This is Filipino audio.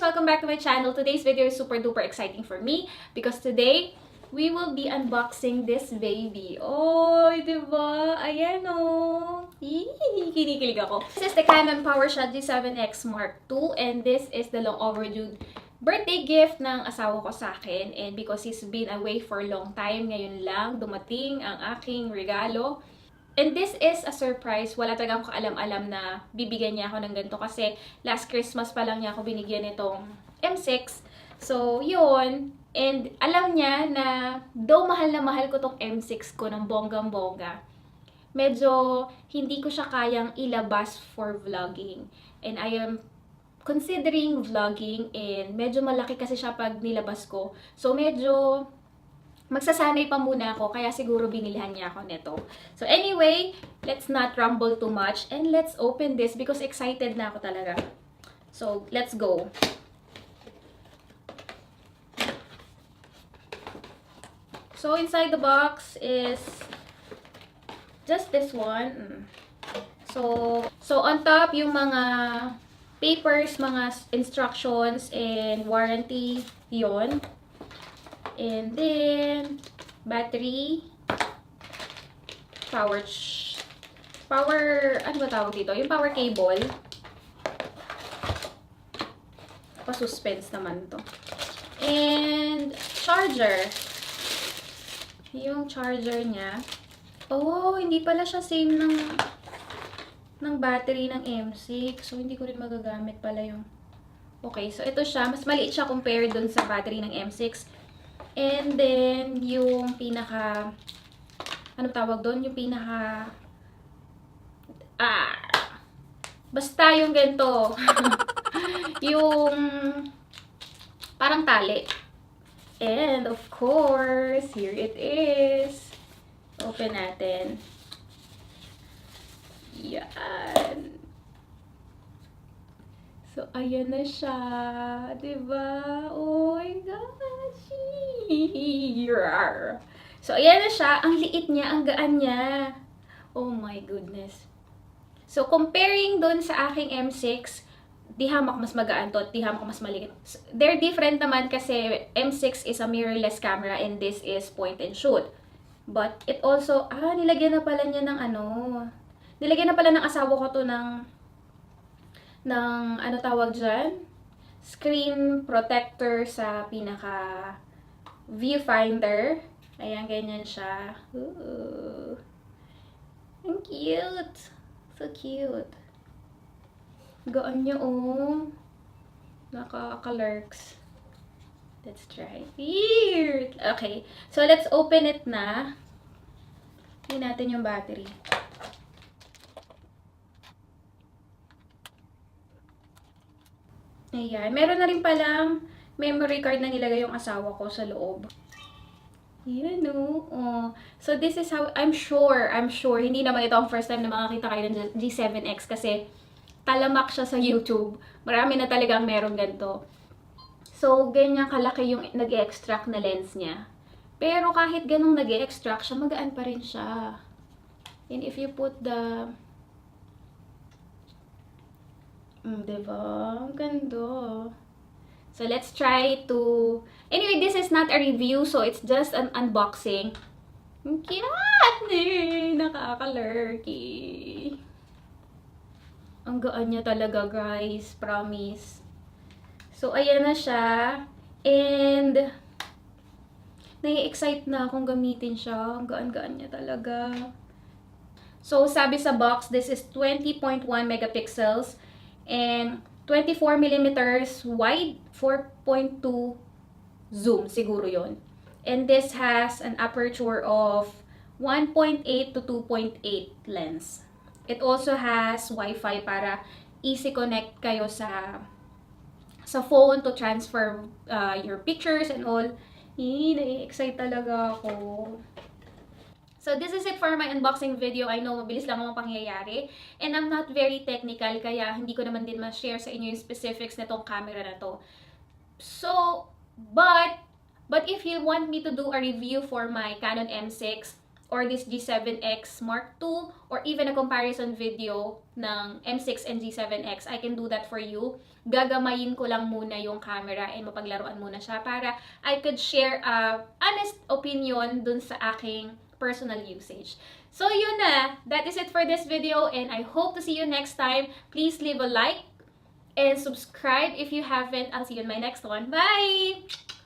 guys! Welcome back to my channel. Today's video is super duper exciting for me because today, we will be unboxing this baby. Oh, diba? Ayan o. Kinikilig ako. This is the Canon PowerShot G7x Mark II and this is the long overdue birthday gift ng asawa ko sa akin. And because he's been away for a long time, ngayon lang dumating ang aking regalo. And this is a surprise. Wala talaga akong kaalam-alam na bibigyan niya ako ng ganito kasi last Christmas pa lang niya ako binigyan itong M6. So, yun. And alam niya na though mahal na mahal ko tong M6 ko ng bonggang-bongga, medyo hindi ko siya kayang ilabas for vlogging. And I am considering vlogging and medyo malaki kasi siya pag nilabas ko. So, medyo magsasanay pa muna ako, kaya siguro binilhan niya ako nito. So anyway, let's not ramble too much and let's open this because excited na ako talaga. So, let's go. So, inside the box is just this one. So on top, yung mga papers, mga instructions, and warranty, yon. And then, battery, ano ba tawag dito? Yung power cable. Pa-suspense naman to. And, charger. Yung charger niya. Oh, hindi pala siya same ng battery ng M6. So, hindi ko rin magagamit pala yung... Okay, so ito siya. Mas maliit siya compared dun sa battery ng M6. And then, yung pinaka, ano tawag doon? Yung pinaka, basta yung ganito. Yung, parang tali. And, of course, here it is. Open natin. Yan. So, ayan na siya. Diba? Oh my gosh. So, ayan na siya. Ang liit niya, ang gaan niya. Oh my goodness. So, comparing dun sa aking M6, di hamak mas magaan to at di hamak mas maliit. They're different naman kasi M6 is a mirrorless camera and this is point and shoot. But it also, nilagyan na pala niya ng nilagyan na pala ng asawa ko to ng ano tawag dyan? Screen protector sa pinaka viewfinder. Ayan, ganyan siya. Ooh. Ang cute. So cute. Gaan niya, oh. Nakaka-lurks. Let's try. Weird. Okay. So, let's open it na. Tingnan natin yung battery. Ayan. Meron na rin palang memory card na nilagay yung asawa ko sa loob. Yan, no? Oh. So, this is how, I'm sure, hindi naman ito ang first time na makakita kayo ng G7x kasi talamak siya sa YouTube. Marami na talagang meron ganito. So, ganyan kalaki yung nag-extract na lens niya. Pero kahit ganong nag-extract siya, magaan pa rin siya. And if you put the... diba? Ang ganda. So, let's try to... Anyway, this is not a review, so it's just an unboxing. Ang cute! Nakaka-lurky. Ang gaan niya talaga, guys. Promise. So, ayan na siya. And, nai-excite na akong gamitin siya. Ang gaan-gaan niya talaga. So, sabi sa box, this is 20.1 megapixels. And 24 millimeters wide, 4.2 zoom, siguro yon. And this has an aperture of 1.8 to 2.8 lens. It also has Wi-Fi para easy connect kayo sa phone to transfer your pictures and all. Nai-excite talaga ako. So, this is it for my unboxing video. I know, mabilis lang ang pangyayari. And I'm not very technical, kaya hindi ko naman din ma-share sa inyo yung specifics na tong camera na to. So, but if you want me to do a review for my Canon M6, or this G7X Mark II, or even a comparison video ng M6 and G7X, I can do that for you. Gagamayin ko lang muna yung camera and mapaglaruan muna siya para I could share a honest opinion dun sa aking personal usage. So yun na, that is it for this video and I hope to see you next time. Please leave a like and subscribe if you haven't. I'll see you in my next one. Bye!